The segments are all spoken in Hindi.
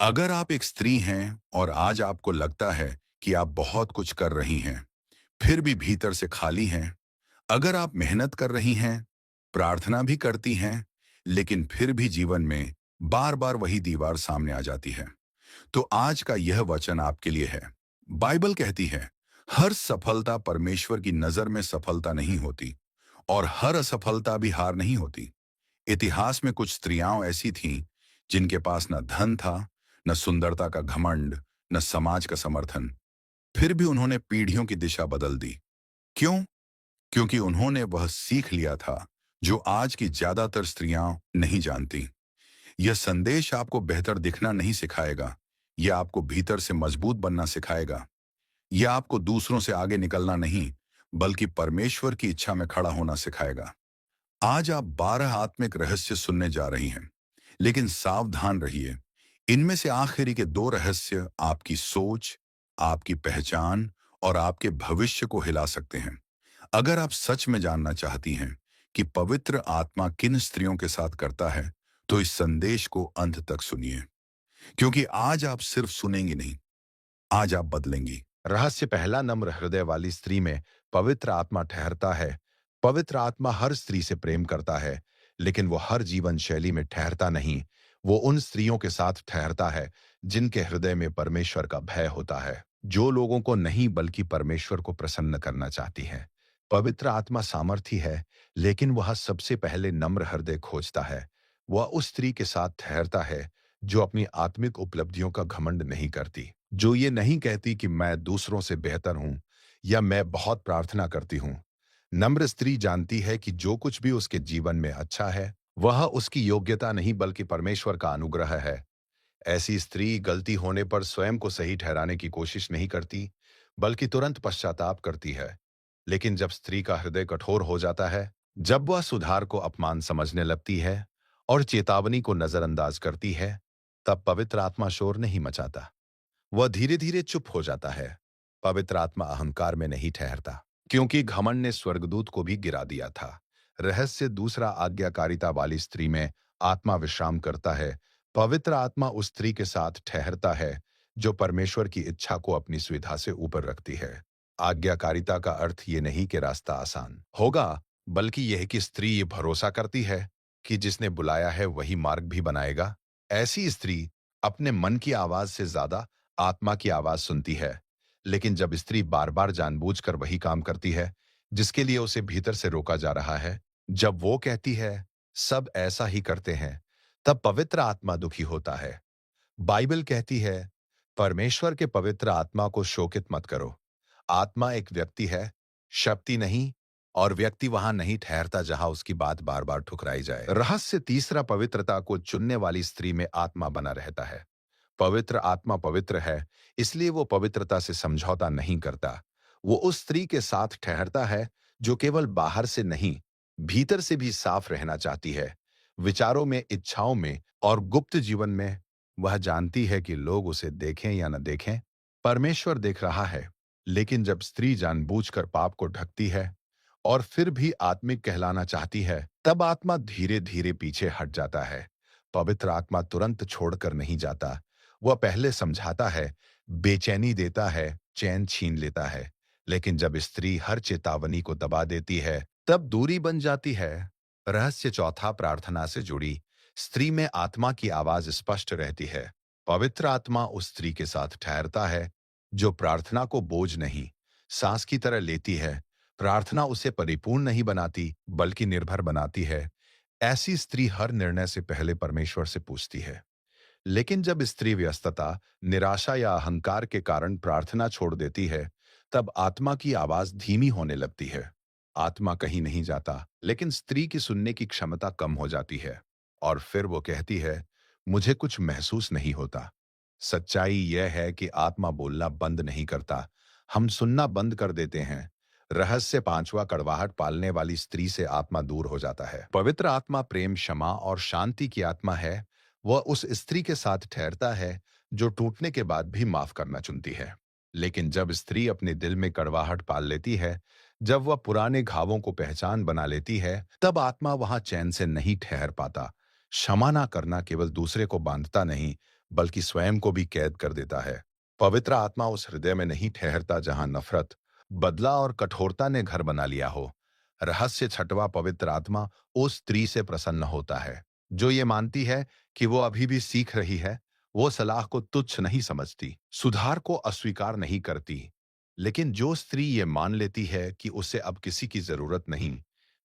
अगर आप एक स्त्री हैं और आज आपको लगता है कि आप बहुत कुछ कर रही हैं, फिर भी भीतर से खाली हैं, अगर आप मेहनत कर रही हैं, प्रार्थना भी करती हैं, लेकिन फिर भी जीवन में बार बार वही दीवार सामने आ जाती है, तो आज का यह वचन आपके लिए है। बाइबल कहती है, हर सफलता परमेश्वर की नजर में सफलता नहीं होती और हर असफलता भी हार नहीं होती। इतिहास में कुछ स्त्रियां ऐसी थीं जिनके पास न धन था, न सुंदरता का घमंड, न समाज का समर्थन। फिर भी उन्होंने पीढ़ियों की दिशा बदल दी। क्यों? क्योंकि उन्होंने वह सीख लिया था जो आज की ज्यादातर स्त्रियां नहीं जानती। यह संदेश आपको बेहतर दिखना नहीं सिखाएगा, यह आपको भीतर से मजबूत बनना सिखाएगा। यह आपको दूसरों से आगे निकलना नहीं, बल्कि परमेश्वर की इच्छा में खड़ा होना सिखाएगा। आज आप 12 आत्मिक रहस्य सुनने जा रही हैं, लेकिन सावधान रहिए। इनमें से आखिरी के 2 रहस्य आपकी सोच, आपकी पहचान और आपके भविष्य को हिला सकते हैं। अगर आप सच में जानना चाहती हैं कि पवित्र आत्मा किन स्त्रियों के साथ करता है, तो इस संदेश को अंत तक सुनिए, क्योंकि आज आप सिर्फ सुनेंगी नहीं, आज आप बदलेंगी। रहस्य पहला। नम्र हृदय वाली स्त्री में पवित्र आत्मा ठहरता है। पवित्र आत्मा हर स्त्री से प्रेम करता है, लेकिन वो हर जीवन शैली में ठहरता नहीं। वो उन स्त्रियों के साथ ठहरता है जिनके हृदय में परमेश्वर का भय होता है, जो लोगों को नहीं बल्कि परमेश्वर को प्रसन्न करना चाहती है। पवित्र आत्मा सामर्थी है, लेकिन वह सबसे पहले नम्र हृदय खोजता है। वह उस स्त्री के साथ ठहरता है जो अपनी आत्मिक उपलब्धियों का घमंड नहीं करती, जो ये नहीं कहती कि मैं दूसरों से बेहतर हूं या मैं बहुत प्रार्थना करती हूं। नम्र स्त्री जानती है कि जो कुछ भी उसके जीवन में अच्छा है, वह उसकी योग्यता नहीं बल्कि परमेश्वर का अनुग्रह है। ऐसी स्त्री गलती होने पर स्वयं को सही ठहराने की कोशिश नहीं करती, बल्कि तुरंत पश्चाताप करती है। लेकिन जब स्त्री का हृदय कठोर हो जाता है, जब वह सुधार को अपमान समझने लगती है और चेतावनी को नजरअंदाज करती है, तब पवित्र आत्मा शोर नहीं मचाता। वह धीरे धीरे चुप हो जाता है। पवित्र आत्मा अहंकार में नहीं ठहरता, क्योंकि घमंड ने स्वर्गदूत को भी गिरा दिया था। रहस्य दूसरा। आज्ञाकारिता वाली स्त्री में आत्मा विश्राम करता है। पवित्र आत्मा उस स्त्री के साथ ठहरता है जो परमेश्वर की इच्छा को अपनी सुविधा से ऊपर रखती है। आज्ञाकारिता का अर्थ ये नहीं कि रास्ता आसान होगा, बल्कि यह कि स्त्री ये भरोसा करती है कि जिसने बुलाया है वही मार्ग भी बनाएगा। ऐसी स्त्री अपने मन की आवाज से ज्यादा आत्मा की आवाज सुनती है। लेकिन जब स्त्री बार बार जानबूझकर वही काम करती है जिसके लिए उसे भीतर से रोका जा रहा है, जब वो कहती है सब ऐसा ही करते हैं, तब पवित्र आत्मा दुखी होता है। बाइबल कहती है, परमेश्वर के पवित्र आत्मा को शोकित मत करो। आत्मा एक व्यक्ति है, शक्ति नहीं, और व्यक्ति वहां नहीं ठहरता जहां उसकी बात बार बार ठुकराई जाए। रहस्य तीसरा। पवित्रता को चुनने वाली स्त्री में आत्मा बना रहता है। पवित्र आत्मा पवित्र है, इसलिए वो पवित्रता से समझौता नहीं करता। वो उस स्त्री के साथ ठहरता है जो केवल बाहर से नहीं, भीतर से भी साफ रहना चाहती है। विचारों में, इच्छाओं में और गुप्त जीवन में वह जानती है कि लोग उसे देखें या न देखें, परमेश्वर देख रहा है। लेकिन जब स्त्री जानबूझकर पाप को ढकती है और फिर भी आत्मिक कहलाना चाहती है, तब आत्मा धीरे धीरे पीछे हट जाता है। पवित्र आत्मा तुरंत छोड़कर नहीं जाता। वह पहले समझाता है, बेचैनी देता है, चैन छीन लेता है। लेकिन जब स्त्री हर चेतावनी को दबा देती है, तब दूरी बन जाती है। रहस्य चौथा। प्रार्थना से जुड़ी स्त्री में आत्मा की आवाज स्पष्ट रहती है। पवित्र आत्मा उस स्त्री के साथ ठहरता है जो प्रार्थना को बोझ नहीं, सांस की तरह लेती है। प्रार्थना उसे परिपूर्ण नहीं बनाती, बल्कि निर्भर बनाती है। ऐसी स्त्री हर निर्णय से पहले परमेश्वर से पूछती है। लेकिन जब स्त्री व्यस्तता, निराशा या अहंकार के कारण प्रार्थना छोड़ देती है, तब आत्मा की आवाज धीमी होने लगती है। आत्मा कहीं नहीं जाता, लेकिन स्त्री की सुनने की क्षमता कम हो जाती है और फिर वो कहती है, मुझे कुछ महसूस नहीं होता। सच्चाई यह है कि आत्मा बोलना बंद नहीं करता, हम सुनना बंद कर देते हैं। रहस्य पांचवा। कड़वाहट पालने वाली स्त्री से आत्मा दूर हो जाता है। पवित्र आत्मा प्रेम, क्षमा और शांति की आत्मा है। वह उस स्त्री के साथ ठहरता है जो टूटने के बाद भी माफ करना चुनती है। लेकिन जब स्त्री अपने दिल में कड़वाहट पाल लेती है, जब वह पुराने घावों को पहचान बना लेती है, तब आत्मा वहां चैन से नहीं ठहर पाता। क्षमा ना करना केवल दूसरे को बांधता नहीं, बल्कि स्वयं को भी कैद कर देता है। पवित्र आत्मा उस हृदय में नहीं ठहरता जहां नफरत, बदला और कठोरता ने घर बना लिया हो। रहस्य छठवां, पवित्र आत्मा उस स्त्री से प्रसन्न होता है जो ये मानती है कि वो अभी भी सीख रही है। वो सलाह को तुच्छ नहीं समझती, सुधार को अस्वीकार नहीं करती। लेकिन जो स्त्री ये मान लेती है कि उसे अब किसी की जरूरत नहीं,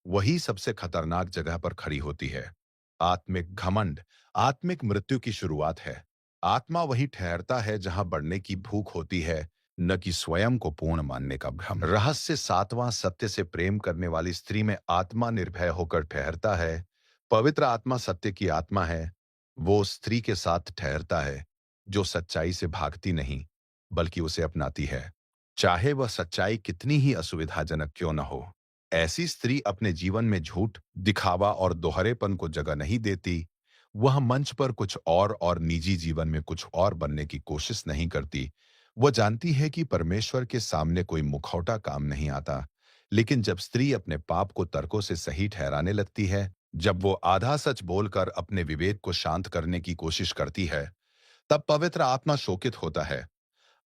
वही सबसे खतरनाक जगह पर खड़ी होती है। आत्मिक घमंड आत्मिक मृत्यु की शुरुआत है। आत्मा वही ठहरता है जहां बढ़ने की भूख होती है, न कि स्वयं को पूर्ण मानने का भ्रम। रहस्य सातवां, सत्य से प्रेम करने वाली स्त्री में आत्मा निर्भय होकर ठहरता है। पवित्र आत्मा सत्य की आत्मा है। वो स्त्री के साथ ठहरता है जो सच्चाई से भागती नहीं, बल्कि उसे अपनाती है, चाहे वह सच्चाई कितनी ही असुविधाजनक क्यों न हो। ऐसी स्त्री अपने जीवन में झूठ, दिखावा और दोहरेपन को जगह नहीं देती। वह मंच पर कुछ और निजी जीवन में कुछ और बनने की कोशिश नहीं करती। वह जानती है कि परमेश्वर के सामने कोई मुखौटा काम नहीं आता। लेकिन जब स्त्री अपने पाप को तर्कों से सही ठहराने लगती है, जब वो आधा सच बोलकर अपने विवेक को शांत करने की कोशिश करती है, तब पवित्र आत्मा शोकित होता है।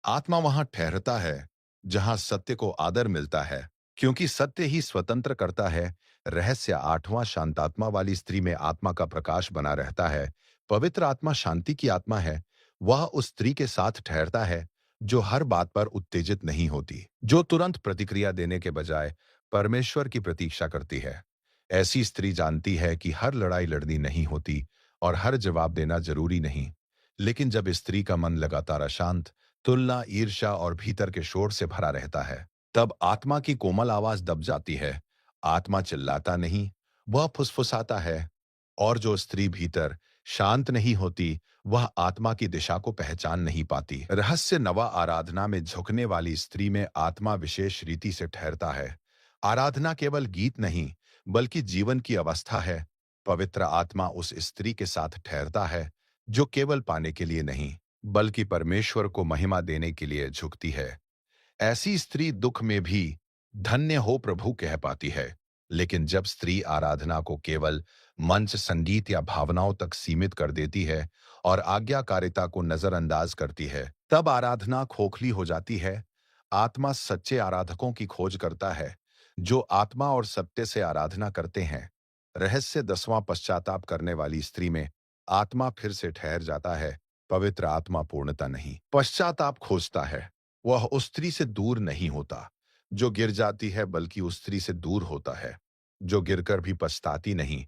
आत्मा वहां ठहरता है जहां सत्य को आदर मिलता है, क्योंकि सत्य ही स्वतंत्र करता है। रहस्य आठवां, शांतात्मा वाली स्त्री में आत्मा का प्रकाश बना रहता है। पवित्र आत्मा शांति की आत्मा है। वह उस स्त्री के साथ ठहरता है जो हर बात पर उत्तेजित नहीं होती, जो तुरंत प्रतिक्रिया देने के बजाय परमेश्वर की प्रतीक्षा करती है। ऐसी स्त्री जानती है कि हर लड़ाई लड़नी नहीं होती और हर जवाब देना जरूरी नहीं। लेकिन जब स्त्री का मन लगातार अशांत, तुलना, ईर्ष्या और भीतर के शोर से भरा रहता है, तब आत्मा की कोमल आवाज दब जाती है। आत्मा चिल्लाता नहीं, वह फुसफुसाता है। और जो स्त्री भीतर शांत नहीं होती, वह आत्मा की दिशा को पहचान नहीं पाती। रहस्य नवा, आराधना में झुकने वाली स्त्री में आत्मा विशेष रीति से ठहरता है। आराधना केवल गीत नहीं, बल्कि जीवन की अवस्था है। पवित्र आत्मा उस स्त्री के साथ ठहरता है जो केवल पाने के लिए नहीं, बल्कि परमेश्वर को महिमा देने के लिए झुकती है। ऐसी स्त्री दुख में भी धन्य हो प्रभु कह पाती है। लेकिन जब स्त्री आराधना को केवल मंच, संगीत या भावनाओं तक सीमित कर देती है और आज्ञाकारिता को नजरअंदाज करती है, तब आराधना खोखली हो जाती है। आत्मा सच्चे आराधकों की खोज करता है जो आत्मा और सत्य से आराधना करते हैं। रहस्य दसवां, पश्चाताप करने वाली स्त्री में आत्मा फिर से ठहर जाता है। पवित्र आत्मा पूर्णता नहीं, पश्चाताप खोजता है। वह उस स्त्री से दूर नहीं होता जो गिर जाती है, बल्कि उस स्त्री से दूर होता है जो गिरकर भी पछताती नहीं।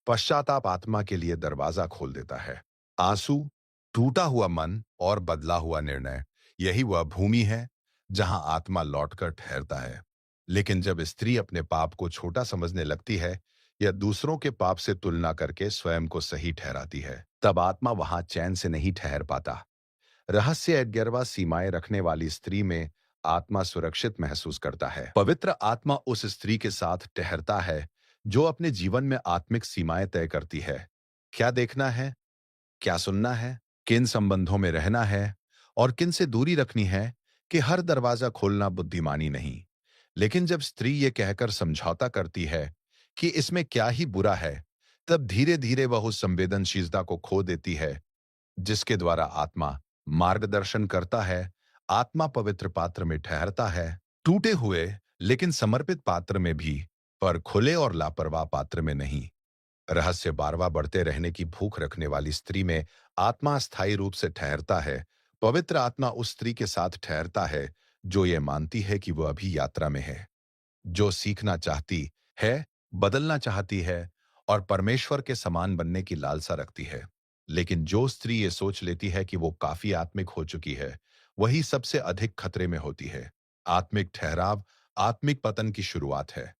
पश्चाताप आत्मा के लिए दरवाजा खोल देता है। आंसू, टूटा हुआ मन और बदला हुआ निर्णय, यही वह भूमि है जहां आत्मा लौटकर ठहरता है। लेकिन जब स्त्री अपने पाप को छोटा समझने लगती है या दूसरों के पाप से तुलना करके स्वयं को सही ठहराती है, तब आत्मा वहां चैन से नहीं ठहर पाता। रहस्य 11वां, सीमाएं रखने वाली स्त्री में आत्मा सुरक्षित महसूस करता है। पवित्र आत्मा उस स्त्री के साथ ठहरता है जो अपने जीवन में आत्मिक सीमाएं तय करती है। क्या देखना है, क्या सुनना है, किन संबंधों में रहना है और किन से दूरी रखनी है, कि हर दरवाजा खोलना बुद्धिमानी नहीं। लेकिन जब स्त्री ये कहकर समझौता करती है कि इसमें क्या ही बुरा है, तब धीरे धीरे वह उस संवेदनशीलता को खो देती है जिसके द्वारा आत्मा मार्गदर्शन करता है। आत्मा पवित्र पात्र में ठहरता है, टूटे हुए लेकिन समर्पित पात्र में भी, पर खुले और लापरवाह पात्र में नहीं। रहस्य 12वां, बढ़ते रहने की भूख रखने वाली स्त्री में आत्मा स्थायी रूप से ठहरता है। पवित्र आत्मा उस स्त्री के साथ ठहरता है जो ये मानती है कि वह अभी यात्रा में है, जो सीखना चाहती है, बदलना चाहती है और परमेश्वर के समान बनने की लालसा रखती है। लेकिन जो स्त्री ये सोच लेती है कि वो काफी आत्मिक हो चुकी है, वही सबसे अधिक खतरे में होती है। आत्मिक ठहराव आत्मिक पतन की शुरुआत है।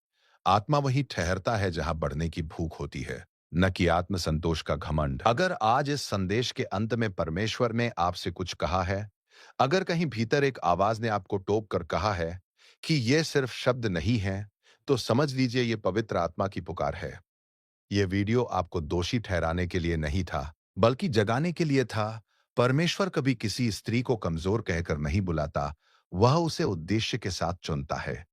आत्मा वही ठहरता है जहां बढ़ने की भूख होती है, न कि आत्मसंतोष का घमंड। अगर आज इस संदेश के अंत में परमेश्वर ने आपसे कुछ कहा है, अगर कहीं भीतर एक आवाज ने आपको टोक कर कहा है कि ये सिर्फ शब्द नहीं है, तो समझ लीजिए ये पवित्र आत्मा की पुकार है। ये वीडियो आपको दोषी ठहराने के लिए नहीं था, बल्कि जगाने के लिए था। परमेश्वर कभी किसी स्त्री को कमजोर कहकर नहीं बुलाता, वह उसे उद्देश्य के साथ चुनता है।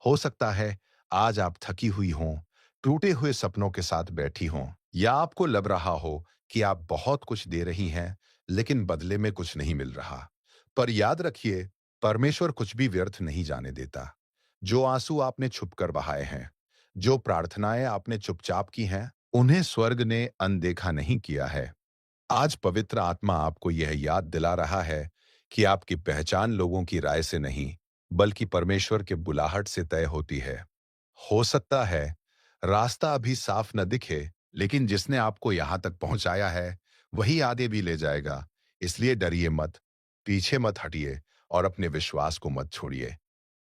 हो सकता है आज आप थकी हुई हों, टूटे हुए सपनों के साथ बैठी हों, या आपको लग रहा हो कि आप बहुत कुछ दे रही हैं, लेकिन बदले में कुछ नहीं मिल रहा। पर याद रखिए, परमेश्वर कुछ भी व्यर्थ नहीं जाने देता। जो आंसू आपने छुपकर बहाए हैं, जो प्रार्थनाएं आपने चुपचाप की हैं, उन्हें स्वर्ग ने अनदेखा नहीं किया है। आज पवित्र आत्मा आपको यह याद दिला रहा है कि आपकी पहचान लोगों की राय से नहीं, बल्कि परमेश्वर के बुलाहट से तय होती है। हो सकता है रास्ता अभी साफ न दिखे, लेकिन जिसने आपको यहां तक पहुंचाया है, वही आगे भी ले जाएगा। इसलिए डरिए मत, पीछे मत हटिए और अपने विश्वास को मत छोड़िए।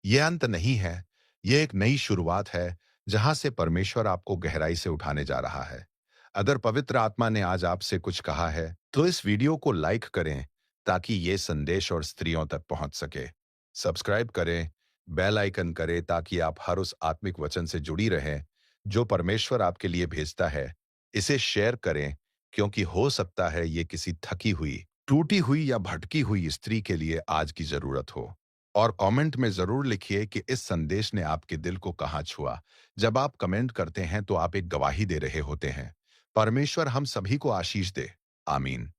यह अंत नहीं है, यह एक नई शुरुआत है, जहां से परमेश्वर आपको गहराई से उठाने जा रहा है। अगर पवित्र आत्मा ने आज आपसे कुछ कहा है, तो इस वीडियो को लाइक करें ताकि ये संदेश और स्त्रियों तक पहुंच सके। सब्सक्राइब करें, बेल आइकन करें ताकि आप हर उस आत्मिक वचन से जुड़ी रहें जो परमेश्वर आपके लिए भेजता है। इसे शेयर करें, क्योंकि हो सकता है ये किसी थकी हुई, टूटी हुई या भटकी हुई स्त्री के लिए आज की जरूरत हो। और कमेंट में जरूर लिखिए कि इस संदेश ने आपके दिल को कहाँ छुआ। जब आप कमेंट करते हैं तो आप एक गवाही दे रहे होते हैं। परमेश्वर हम सभी को आशीष दे। आमीन।